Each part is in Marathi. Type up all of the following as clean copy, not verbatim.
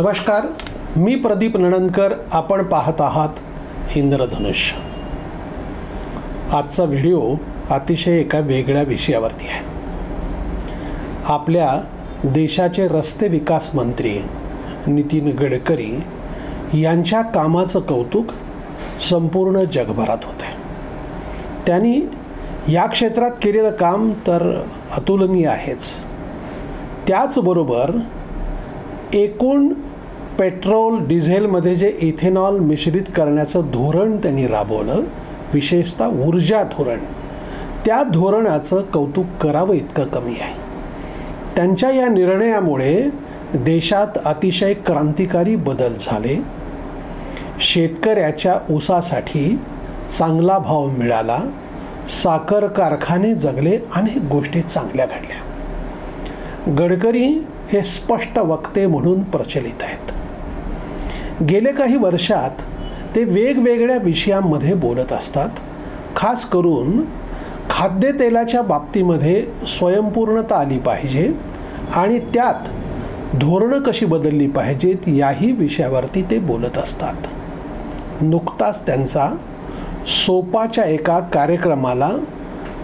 नमस्कार, मी प्रदीप नणंदकर. आपण पाहत आहात इंद्रधनुष्य. आजचा व्हिडिओ अतिशय एका वेगळ्या विषयावरती आहे. आपल्या देशाचे रस्ते विकास मंत्री नितीन गडकरी यांच्या कामाचं कौतुक संपूर्ण जगभरात होते. त्यांनी या क्षेत्रात केलेलं काम तर अतुलनीय आहेच. त्याचबरोबर एकूण पेट्रोल डिझेलमध्ये जे इथेनॉल मिश्रित करण्याचं धोरण त्यांनी राबवलं, विशेषतः ऊर्जा धोरण, त्या धोरणाचं कौतुक करावं इतकं कमी आहे. त्यांच्या या निर्णयामुळे देशात अतिशय क्रांतिकारी बदल झाले. शेतकऱ्याच्या ऊसासाठी चांगला भाव मिळाला, साखर कारखाने जगले, अनेक गोष्टी चांगल्या घडल्या. गडकरी हे स्पष्ट वक्ते म्हणून प्रचलित आहेत. गेले काही वर्षात ते वेगवेगळ्या विषयांमध्ये बोलत असतात. खास करून खाद्यतेलाच्या बाबतीमध्ये स्वयंपूर्णता आली पाहिजे आणि त्यात धोरणं कशी बदलली पाहिजेत याही विषयावरती ते बोलत असतात. नुकताच त्यांचा सोपाच्या एका कार्यक्रमाला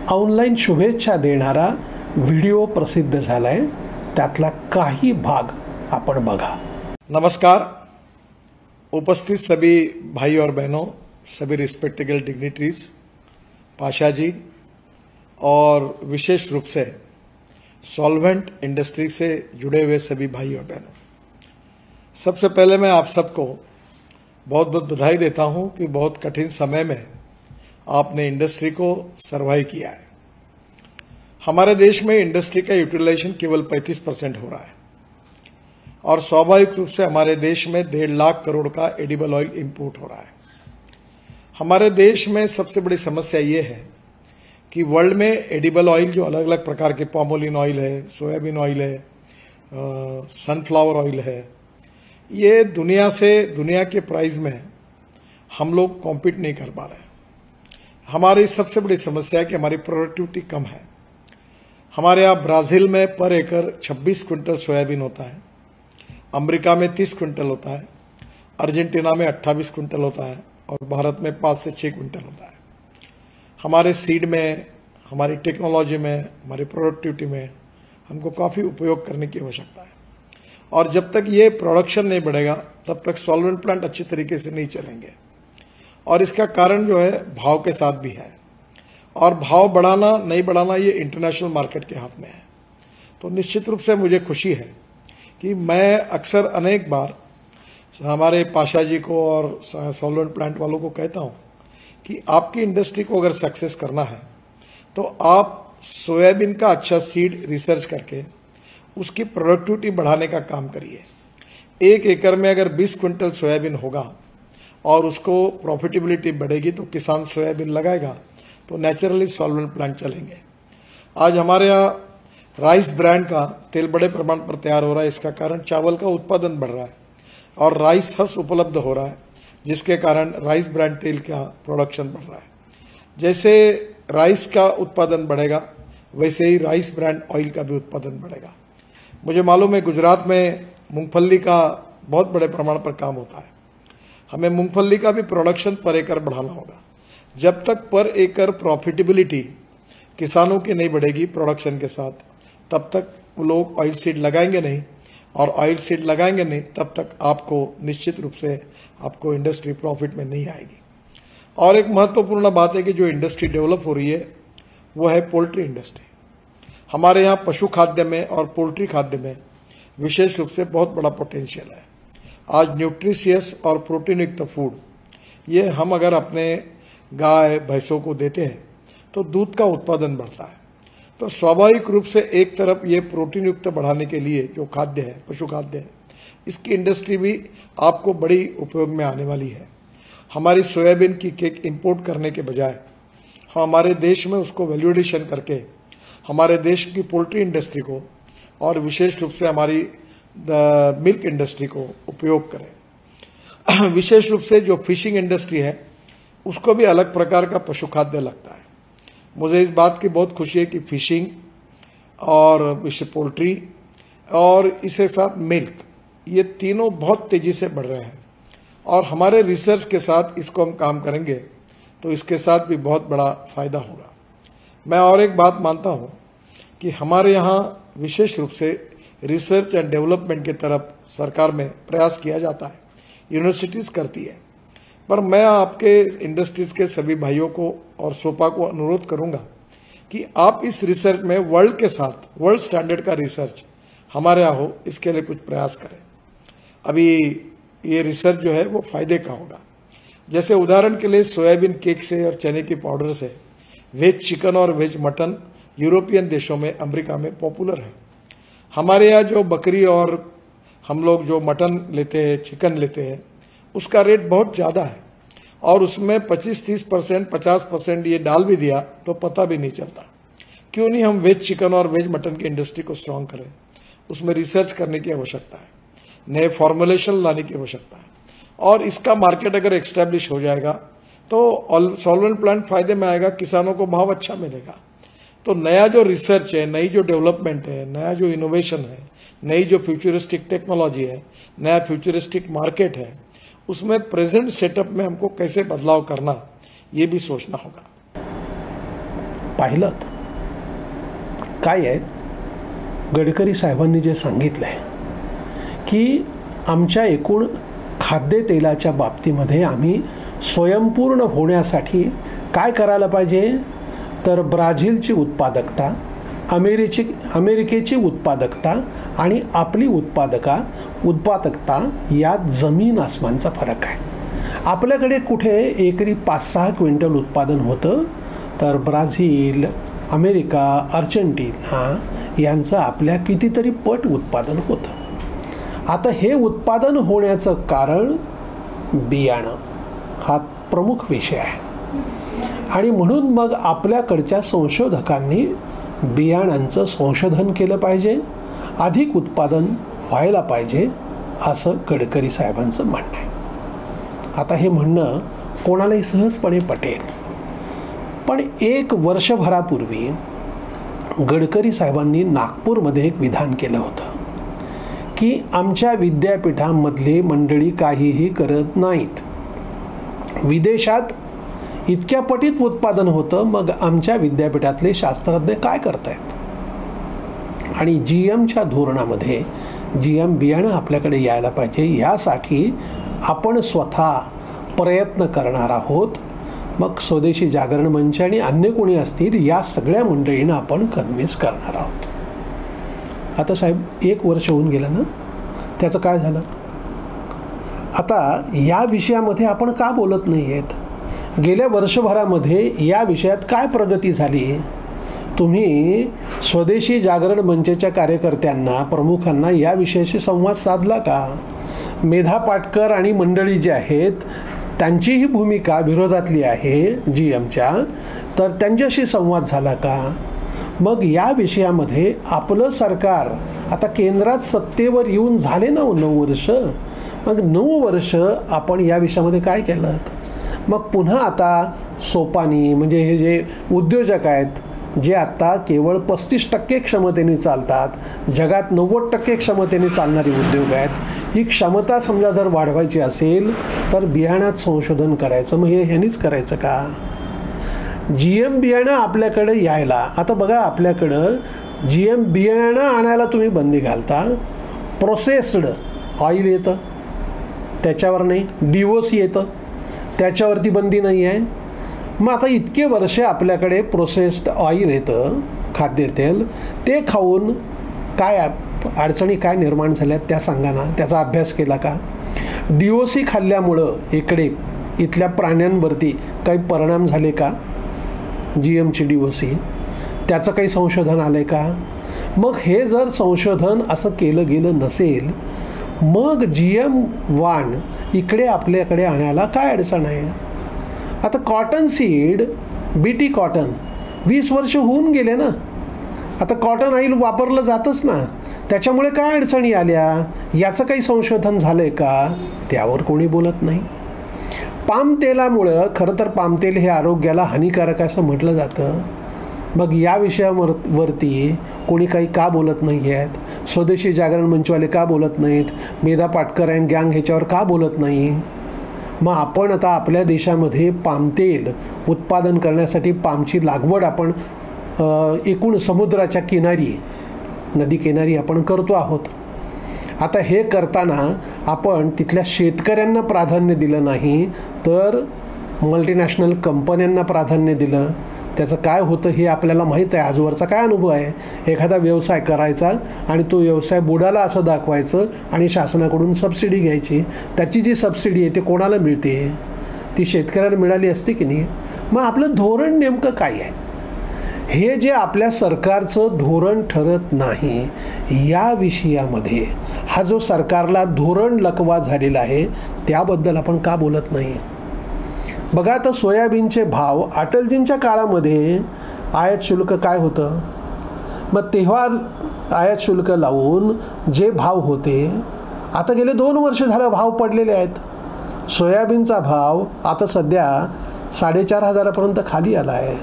ऑनलाईन शुभेच्छा देणारा व्हिडिओ प्रसिद्ध झालाय. त्यातला काही भाग आपण बघा. नमस्कार. उपस्थित सभी भाई और बहनों, सभी रिस्पेक्टेबल डिग्निटरीज, पाशा जी और विशेष रूप से सॉल्वेंट इंडस्ट्री से जुड़े हुए सभी भाई और बहनों, सबसे पहले मैं आप सबको बहुत बहुत बधाई देता हूं कि बहुत कठिन समय में आपने इंडस्ट्री को सर्वाइव किया है. हमारे देश में इंडस्ट्री का यूटिलाइजेशन केवल 35% हो रहा है और स्वाभाविक रूप से हमारे देश में 1.5 लाख करोड़ का एडिबल ऑयल इंपोर्ट हो रहा है. हमारे देश में सबसे बड़ी समस्या ये है कि वर्ल्ड में एडिबल ऑयल जो अलग अलग प्रकार के पॉमोलिन ऑयल है, सोयाबीन ऑयल है, सनफ्लावर ऑयल है, ये दुनिया के प्राइस में हम लोग कॉम्पीट नहीं कर पा रहे. हमारी सबसे बड़ी समस्या है कि हमारी प्रोडक्टिविटी कम है. हमारे यहाँ ब्राजील में पर एकड़ 26 क्विंटल सोयाबीन होता है, अमेरिका में 30 क्विंटल होता है, अर्जेंटीना में 28 क्विंटल होता है और भारत में 5 से 6 क्विंटल होता है. हमारे सीड में, हमारी टेक्नोलॉजी में, हमारी प्रोडक्टिविटी में हमको काफ़ी उपयोग करने की आवश्यकता है. और जब तक ये प्रोडक्शन नहीं बढ़ेगा तब तक सॉल्वेंट प्लांट अच्छी तरीके से नहीं चलेंगे. और इसका कारण जो है भाव के साथ भी है. और भाव बढ़ाना नहीं बढ़ाना ये इंटरनेशनल मार्केट के हाथ में है. तो निश्चित रूप से मुझे खुशी है कि मैं अक्सर अनेक बार हमारे पाशा जी को और सॉल्वेंट प्लांट वालों को कहता हूं कि आपकी इंडस्ट्री को अगर सक्सेस करना है तो आप सोयाबीन का अच्छा सीड रिसर्च करके उसकी प्रोडक्टिविटी बढ़ाने का काम करिए. 1 एकड़ में अगर 20 क्विंटल सोयाबीन होगा और उसको प्रॉफिटेबिलिटी बढ़ेगी तो किसान सोयाबीन लगाएगा तो नेचुरली सॉल्वेंट प्लांट चलेंगे. आज हमारे यहाँ राइस ब्रांड का तेल बड़े प्रमाण पर तैयार हो रहा है. इसका कारण चावल का उत्पादन बढ़ रहा है और राइस हस उपलब्ध हो रहा है, जिसके कारण राइस ब्रांड तेल का प्रोडक्शन बढ़ रहा है. जैसे राइस का उत्पादन बढ़ेगा वैसे ही राइस ब्रांड ऑयल का भी उत्पादन बढ़ेगा. मुझे मालूम है गुजरात में मूंगफली का बहुत बड़े प्रमाण पर काम होता है. हमें मूंगफली का भी प्रोडक्शन पर एकड़ बढ़ाना होगा. जब तक पर एकड़ प्रॉफिटेबिलिटी किसानों की नहीं बढ़ेगी प्रोडक्शन के साथ, तब तक वो लोग ऑयल सीड लगाएंगे नहीं. और ऑयल सीड लगाएंगे नहीं तब तक आपको निश्चित रूप से आपको इंडस्ट्री प्रॉफिट में नहीं आएगी. और एक महत्वपूर्ण बात है कि जो इंडस्ट्री डेवलप हो रही है वो है पोल्ट्री इंडस्ट्री. हमारे यहाँ पशु खाद्य में और पोल्ट्री खाद्य में विशेष रूप से बहुत बड़ा पोटेंशियल है. आज न्यूट्रिशियस और प्रोटीन युक्त फूड ये हम अगर अपने गाय भैंसों को देते हैं तो दूध का उत्पादन बढ़ता है. तो स्वाभाविक रूप से एक तरफ ये प्रोटीन युक्त बढ़ाने के लिए जो खाद्य है, पशु खाद्य है, इसकी इंडस्ट्री भी आपको बड़ी उपयोग में आने वाली है. हमारी सोयाबीन की केक इंपोर्ट करने के बजाय हम हमारे देश में उसको वैल्यू एडिशन करके हमारे देश की पोल्ट्री इंडस्ट्री को और विशेष रूप से हमारी मिल्क इंडस्ट्री को उपयोग करें. विशेष रूप से जो फिशिंग इंडस्ट्री है उसको भी अलग प्रकार का पशु खाद्य लगता है. मुझे इस बात की बहुत खुशी है कि फिशिंग और पोल्ट्री और इसके साथ मिल्क, ये तीनों बहुत तेजी से बढ़ रहे हैं और हमारे रिसर्च के साथ इसको हम काम करेंगे तो इसके साथ भी बहुत बड़ा फायदा होगा। मैं और एक बात मानता हूँ कि हमारे यहाँ विशेष रूप से रिसर्च एंड डेवलपमेंट की तरफ सरकार में प्रयास किया जाता है, यूनिवर्सिटीज़ करती है, पर मैं आपके इंडस्ट्रीज़ के सभी भाइयों को और सोपा को अनुरोध करूंगा कि आप इस रिसर्च में वर्ल्ड के साथ वर्ल्ड स्टैंडर्ड का रिसर्च हमारे यहाँ हो, इसके लिए कुछ प्रयास करें। अभी ये रिसर्च जो है वो फायदे का होगा। जैसे उदाहरण के लिए सोयाबीन केक से और चने के पाउडर से वेज चिकन और वेज मटन यूरोपियन देशों में, अमेरिका में पॉपुलर है। हमारे यहाँ जो बकरी और हम लोग जो मटन लेते हैं, चिकन लेते हैं, उसका रेट बहुत ज़्यादा है और उसमें 25-30%, 50% ये डाल भी दिया तो पता भी नहीं चलता। क्यों नहीं हम वेज चिकन और वेज मटन की इंडस्ट्री को स्ट्रॉन्ग करें? उसमें रिसर्च करने की आवश्यकता है, नए फॉर्मुलेशन लाने की आवश्यकता है और इसका मार्केट अगर एक्स्टैब्लिश हो जाएगा तो सॉल्वेंट प्लांट फायदे में आएगा, किसानों को भाव अच्छा मिलेगा। तो नया जो रिसर्च है, नई जो डेवलपमेंट है, नया जो इनोवेशन है, नई जो फ्यूचरिस्टिक टेक्नोलॉजी है, नया फ्यूचरिस्टिक मार्केट है, उसमें प्रेजेंट सेटअप में हमको कैसे बदलाव करना ये भी सोचना होगा। पाहिलं काय आहे, गडकरी साहेबांनी जे सांगितलंय की आमच्या एकूण खाद्यतेलाच्या बाबतीमध्ये आम्ही स्वयंपूर्ण होण्यासाठी काय करायला पाहिजे, तर ब्राझीलची उत्पादकता, अमेरिकेची उत्पादकता आणि आपली उत्पादकता यात जमीन आसमानचा फरक आहे। आपल्याकडे कुठे एकरी 5-6 क्विंटल उत्पादन होतं, तर ब्राझील, अमेरिका, अर्जेंटिना यांचं आपल्या कितीतरी पट उत्पादन होतं। आता हे उत्पादन होण्याचं कारण बियाणं हा प्रमुख विषय आहे आणि म्हणून मग आपल्याकडच्या संशोधकांनी बियाणांचं संशोधन केलं पाहिजे, अधिक उत्पादन व्हायला पाहिजे असं गडकरी साहेबांचं म्हणणं आहे। आता हे म्हणणं कोणालाही सहजपणे पटेल, पण 1 वर्षभरापूर्वी गडकरी साहेबांनी नागपूरमध्ये एक विधान केलं होतं की आमच्या विद्यापीठांमधली मंडळी काहीही करत नाहीत, विदेशात इतक्या पटीत उत्पादन होतं, मग आमच्या विद्यापीठातले शास्त्रज्ञ काय करतायत? आणि जीएमच्या धोरणामध्ये जीएम बियाणं आपल्याकडे यायला पाहिजे, यासाठी आपण स्वतः प्रयत्न करणार आहोत। मग स्वदेशी जागरण मंच आणि अन्य कोणी असतील, या सगळ्या मंडळींना आपण कन्व्हिन्स करणार आहोत। आता साहेब 1 वर्ष होऊन गेलं ना, त्याचं काय झालं? आता या विषयामध्ये आपण का बोलत नाही आहेत? गेल्या वर्षभरामध्ये या विषयात काय प्रगती झाली? तुम्ही स्वदेशी जागरण मंचच्या कार्यकर्त्यांना, प्रमुखांना या विषयाशी संवाद साधला का? मेधा पाटकर आणि मंडळी जे आहेत त्यांचीही भूमिका विरोधातली आहे जीएमच्या, तर त्यांच्याशी संवाद झाला का? मग या विषयामध्ये आपलं सरकार आता केंद्रात सत्तेवर येऊन झाले ना 9 वर्ष, मग 9 वर्ष आपण या विषयामध्ये काय केलं? मग पुन्हा आता सोपानी म्हणजे हे जे उद्योजक आहेत जे आता केवळ 35% क्षमतेने चालतात, जगात 90% क्षमतेने चालणारे उद्योग आहेत, ही क्षमता समजा जर वाढवायची असेल तर बियाणात संशोधन करायचं, मग हे ह्यांनीच करायचं का? जीएम बियाणं आपल्याकडे यायला, आता बघा आपल्याकडं जीएम बियाणं आणायला तुम्ही बंदी घालता, प्रोसेस्ड ऑइल येतं त्याच्यावर नाही, डीओसी येतं त्याच्यावरती बंदी नाही आहे। मग आता इतके वर्ष आपल्याकडे प्रोसेस्ड ऑइल येतं, खाद्यतेल, ते खाऊन काय अडचणी काय निर्माण झाल्यात त्या सांगा ना, त्याचा अभ्यास केला का? डीओसी खाल्ल्यामुळं इथल्या प्राण्यांवरती काही परिणाम झाले का? जीएमची डीओसी त्याचं काही संशोधन आलंय का? मग हे जर संशोधन असं केलं गेलं नसेल, मग GM1 इकडे आपल्याकडे आणायला काय अडचण आहे? आता कॉटन सीड, बीटी कॉटन 20 वर्ष होऊन गेले ना, आता कॉटन ऑइल वापरलं जातच ना, त्याच्यामुळे काय अडचणी आल्या? याचं काही संशोधन झालंय का? त्यावर कोणी बोलत नाही। पाम तेलामुळं, खरं तर पाम तेल हे आरोग्याला हानिकारक असं म्हटलं जातं, मग या विषयावरती कोणी काही का बोलत नाही आहेत? स्वदेशी जागरण मंचवाले का बोलत नाहीत? मेधा पाटकर अँड गँग ह्याच्यावर का बोलत नाही? मग आपण आता आपल्या देशामध्ये पामतेल उत्पादन करण्यासाठी पामची लागवड आपण एकूण समुद्राच्या किनारी, नदी किनारी आपण करतो आहोत. आता हे करताना आपण तिथल्या शेतकऱ्यांना प्राधान्य दिलं नाही, तर मल्टीनॅशनल कंपन्यांना प्राधान्य दिलं. त्याचं काय होतं हे आपल्याला माहीत आहे. आजवरचा काय अनुभव आहे? एखादा व्यवसाय करायचा आणि तो व्यवसाय बुडाला असं दाखवायचं आणि शासनाकडून सबसिडी घ्यायची. त्याची जी सबसिडी आहे ते कोणाला मिळते? ती शेतकऱ्याला मिळाली असते की नाही? मग आपलं धोरण नेमकं काय आहे? हे जे आपल्या सरकारचं धोरण ठरत नाही, या विषयामध्ये हा जो सरकारला धोरण लकवा झालेला आहे त्याबद्दल आपण का बोलत नाही? बघा, आता सोयाबीनचे भाव अटलजींच्या काळामध्ये आयात शुल्क काय होतं? मग तेव्हा आयात शुल्क लावून जे भाव होते, आता गेले 2 वर्ष झालं भाव पडलेले आहेत. सोयाबीनचा भाव आता सध्या 4,500पर्यंत खाली आला आहे.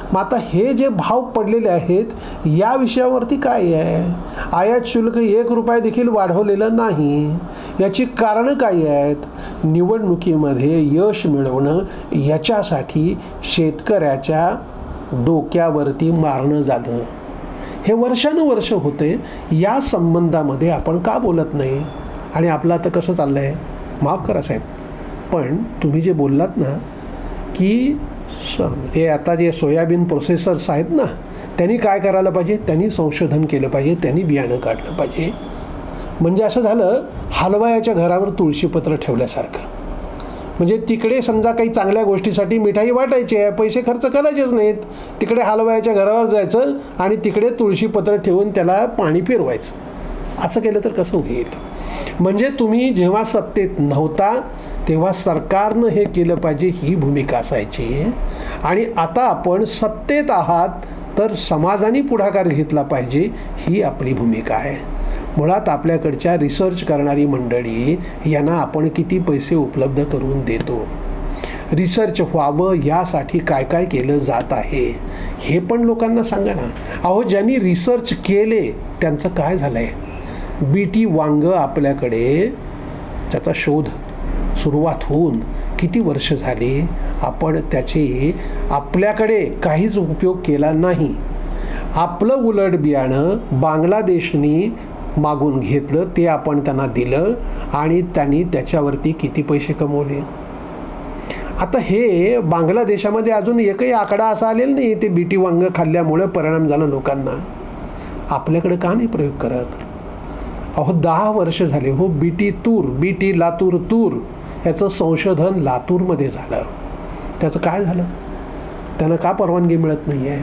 मग आता हे जे भाव पडलेले आहेत या विषयावरती काय आहे? आयात शुल्क 1 रुपया देखील वाढवलेलं नाही. याची कारणं काय आहेत? निवडणुकीमध्ये यश मिळवणं याच्यासाठी शेतकऱ्याच्या डोक्यावरती मारणं झालं. हे वर्षानुवर्ष होते. या संबंधामध्ये आपण का बोलत नाही? आणि आपलं आता कसं चाललं आहे? माफ करा साहेब, पण तुम्ही जे बोललात ना की हे आता जे सोयाबीन प्रोसेसर्स आहेत ना, त्यांनी काय करायला पाहिजे? त्यांनी संशोधन केलं पाहिजे, त्यांनी बियाणं काढलं पाहिजे. म्हणजे असं झालं हलवायाच्या घरावर तुळशीपत्र ठेवल्यासारखं. म्हणजे तिकडे समजा काही चांगल्या गोष्टीसाठी मिठाई वाटायची आहे, पैसे खर्च करायचेच नाहीत. तिकडे हलवायाच्या घरावर जायचं आणि तिकडे तुळशीपत्र ठेवून त्याला पाणी फिरवायचं. असं केलं तर कसं होईल? म्हणजे तुम्ही जेव्हा सत्तेत नव्हता तेव्हा सरकारनं हे केलं पाहिजे ही भूमिका असायची. आणि आता आपण सत्तेत आहात तर समाजाने पुढाकार घेतला पाहिजे ही आपली भूमिका आहे. मुळात आपल्याकडच्या रिसर्च करणारी मंडळी यांना आपण किती पैसे उपलब्ध करून देतो? रिसर्च व्हावं यासाठी काय काय केलं जात आहे हे पण लोकांना सांगा ना. अहो, ज्यांनी रिसर्च केले त्यांचं काय झालं आहे? बीटी वांग आपल्याकडे त्याचा शोध सुरुवात होऊन किती वर्ष झाली, आपण त्याचे आपल्याकडे काहीच उपयोग केला नाही. आपलं उलट बियाणं बांगलादेशनी मागून घेतलं, ते आपण त्यांना दिलं आणि त्यांनी त्याच्यावरती किती पैसे कमवले. आता हे बांगलादेशामध्ये अजून एकही आकडा असा आलेला नाही ते बीटी वांग खाल्ल्यामुळे परिणाम झाला लोकांना. आपल्याकडे का नाही प्रयोग करत? अहो, 10 वर्ष झाले हो. बीटी लातूर तूर याचं संशोधन लातूरमध्ये झालं. त्याचं काय झालं? त्यांना का परवानगी मिळत नाही आहे?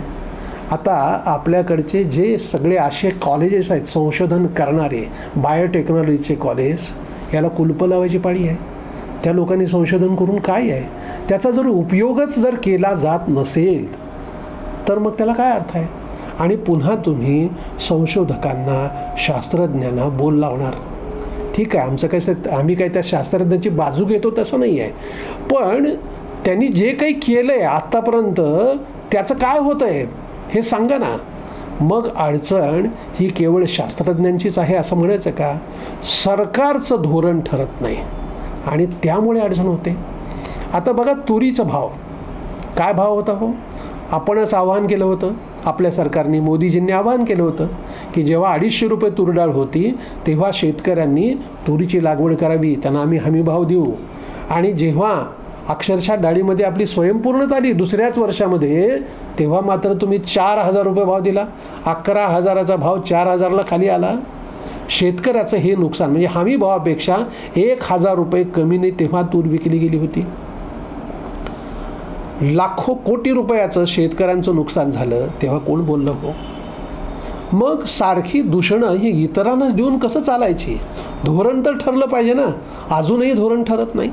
आता आपल्याकडचे जे सगळे असे कॉलेजेस आहेत संशोधन करणारे, बायोटेक्नॉलॉजीचे कॉलेज, याला कुलपं लावायची पाळी आहे. त्या लोकांनी संशोधन करून काय आहे? त्याचा जर उपयोगच जर केला जात नसेल तर मग त्याला काय अर्थ आहे? आणि पुन्हा तुम्ही संशोधकांना, शास्त्रज्ञांना बोल लावणार. ठीक आहे, आमचं काय, आम्ही काय त्या शास्त्रज्ञांची बाजू घेतो तसं नाही आहे, पण त्यांनी जे काही केलं आहे आत्तापर्यंत त्याचं काय होतं आहे हे सांगा ना. मग अडचण ही केवळ शास्त्रज्ञांचीच आहे असं म्हणायचं का? सरकारचं धोरण ठरत नाही आणि त्यामुळे अडचण होते. आता बघा, तुरीचा भाव काय भाव होता हो? आपणच आवाहन केलं होतं आपल्या सरकारने, मोदीजींनी आवाहन केलं होतं की जेव्हा 250 रुपये तूर डाळ होती तेव्हा शेतकऱ्यांनी तुरीची लागवड करावी, त्यांना आम्ही हमीभाव देऊ. आणि जेव्हा अक्षरशः डाळीमध्ये आपली स्वयंपूर्णता आली दुसऱ्याच वर्षामध्ये, तेव्हा मात्र तुम्ही 4,000 रुपये भाव दिला. 11,000चा भाव 4,000ला खाली आला. शेतकऱ्याचं हे नुकसान, म्हणजे हमी भावापेक्षा 1,000 रुपये कमीने तेव्हा तूर विकली गेली होती. लाखो कोटी रुपयाचं शेतकऱ्यांचं नुकसान झालं, तेव्हा कोण बोललं हो? मग सारखी दूषणं ही इतरांनाच देऊन कसं चालायची? धोरण तर ठरलं पाहिजे ना. अजूनही धोरण ठरत नाही.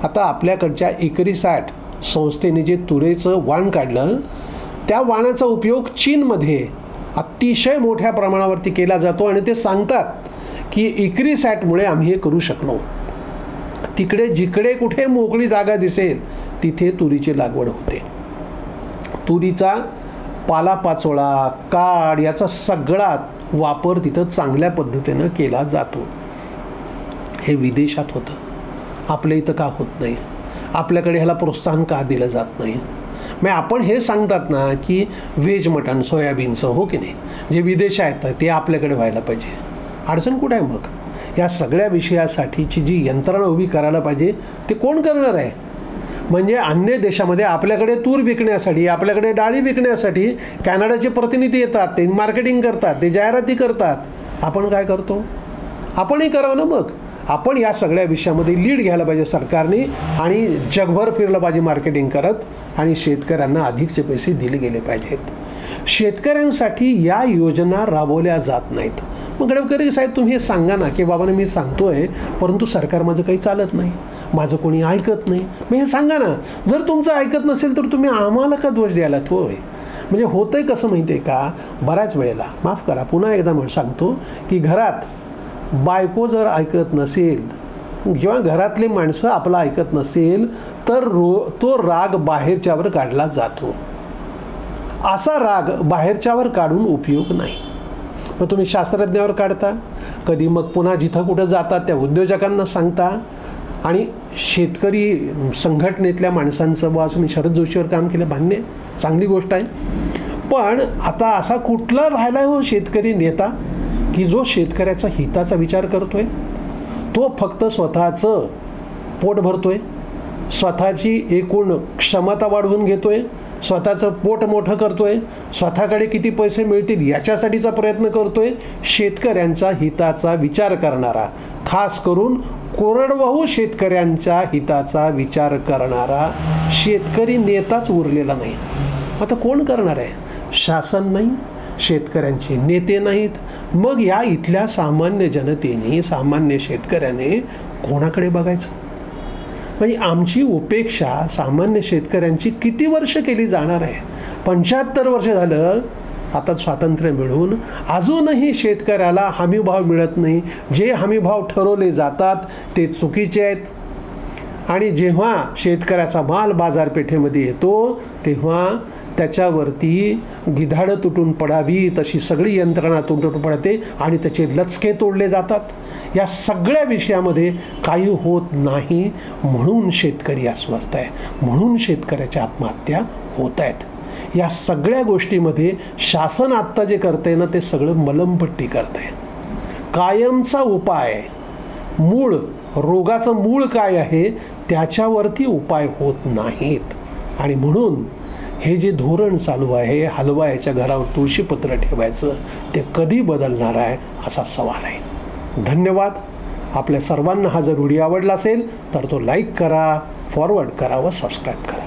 आता आपल्याकडच्या इक्रिसॅट संस्थेने जे तुरीचं वाण काढलं, त्या वाणाचा उपयोग चीनमध्ये अतिशय मोठ्या प्रमाणावरती केला जातो आणि ते सांगतात की इक्रिसॅटमुळे आम्ही हे करू शकलो. तिकडे जिकडे कुठे मोकळी जागा दिसेल तिथे तुरीची लागवड होते. तुरीचा पालापाचोळा, काड याचा सगळा वापर तिथं चांगल्या पद्धतीनं केला जातो. हे विदेशात होतं, आपल्या इथं का होत नाही? आपल्याकडे ह्याला प्रोत्साहन का दिलं जात नाही? मग आपण हे सांगतात ना की व्हेज मटण सोयाबीनचं, हो की नाही, जे विदेश आहेत ते आपल्याकडे व्हायला पाहिजे. अडचण कुठं आहे मग? या सगळ्या विषयासाठीची जी यंत्रणा उभी करायला पाहिजे ते कोण करणार आहे? म्हणजे अन्य देशामध्ये आपल्याकडे तूर विकण्यासाठी, आपल्याकडे डाळी विकण्यासाठी कॅनडाचे प्रतिनिधी येतात, ते मार्केटिंग करतात, ते जाहिराती करतात. आपण काय करतो? आपणही करावं ना. मग आपण या सगळ्या विषयामध्ये लीड घ्यायला पाहिजे सरकारने, आणि जगभर फिरलं पाहिजे मार्केटिंग करत, आणि शेतकऱ्यांना अधिकचे पैसे दिले गेले पाहिजेत. शेतकऱ्यांसाठी या योजना राबवल्या जात नाहीत. मग गडकरी साहेब तुम्ही हे सांगा ना की बाबा मी सांगतोय परंतु सरकार माझं काही चालत नाही, माझं कोणी ऐकत नाही. मग हे सांगा ना. जर तुमचं ऐकत नसेल तर तुम्ही आम्हाला का दोष द्यायला? होय, म्हणजे होतंय कसं माहिती आहे का, बऱ्याच वेळेला, माफ करा पुन्हा एकदा सांगतो की घरात बायको जर ऐकत नसेल किंवा घरातले माणसं आपलं ऐकत नसेल तर तो राग बाहेरच्यावर काढला जातो. असा राग बाहेरच्यावर काढून उपयोग नाही. मग तुम्ही शास्त्रज्ञावर काढता, कधी मग पुन्हा जिथं कुठं जातात त्या उद्योजकांना सांगता, आणि शेतकरी संघटनेतल्या माणसांचं बुवा तुम्ही शरद जोशीवर काम केलं, मान्य, चांगली गोष्ट आहे. पण आता असा कुठला राहिला हो शेतकरी नेता की जो शेतकऱ्याचा हिताचा विचार करतोय? तो फक्त स्वतःचं पोट भरतोय, स्वतःची एकूण क्षमता वाढवून घेतोय, स्वतःचं पोट मोठं करतोय, स्वतःकडे किती पैसे मिळतील याच्यासाठीचा प्रयत्न करतोय. शेतकऱ्यांच्या हिताचा विचार करणारा, खास करून कोरडवाहू शेतकऱ्यांच्या हिताचा विचार करणारा शेतकरी नेताच उरलेला नाही. आता कोण करणार आहे? शासन नाही, शेतकऱ्यांचे नेते नाहीत. मग या इथल्या सामान्य जनतेने, सामान्य शेतकऱ्याने कोणाकडे बघायचं? म्हणजे आमची उपेक्षा सामान्य शेतकऱ्यांची किती वर्ष केली जाणार आहे? 75 वर्ष झालं आता स्वातंत्र्य मिळून, अजूनही शेतकऱ्याला हमीभाव मिळत नाही. जे हमीभाव ठरवले जातात ते चुकीचे आहेत. आणि जेव्हा शेतकऱ्याचा माल बाजारपेठेमध्ये येतो तेव्हा त्याच्यावरती गिधाडं तुटून पडावी तशी सगळी यंत्रणा तुटून पडते आणि त्याचे लचके तोडले जातात. या सगळ्या विषयामध्ये काही होत नाही, म्हणून शेतकरी अस्वस्थ आहे, म्हणून शेतकऱ्याच्या आत्महत्या होत आहेत. या सगळ्या गोष्टीमध्ये शासन आत्ता जे करते ना ते सगळं मलमपट्टी करते. कायमचा उपाय, मूळ रोगाचं मूळ काय आहे त्याच्यावरती उपाय होत नाहीत. आणि म्हणून हे जे धोरण चालू आहे, हलवायाच्या घरावर तुळशीपत्र ठेवायचं, ते कधी बदलणार आहे असा सवाल आहे. धन्यवाद. आपल्या सर्वांना हा जर व्हिडिओ आवडला असेल तर तो लाईक करा, फॉरवर्ड करा व सबस्क्राईब करा.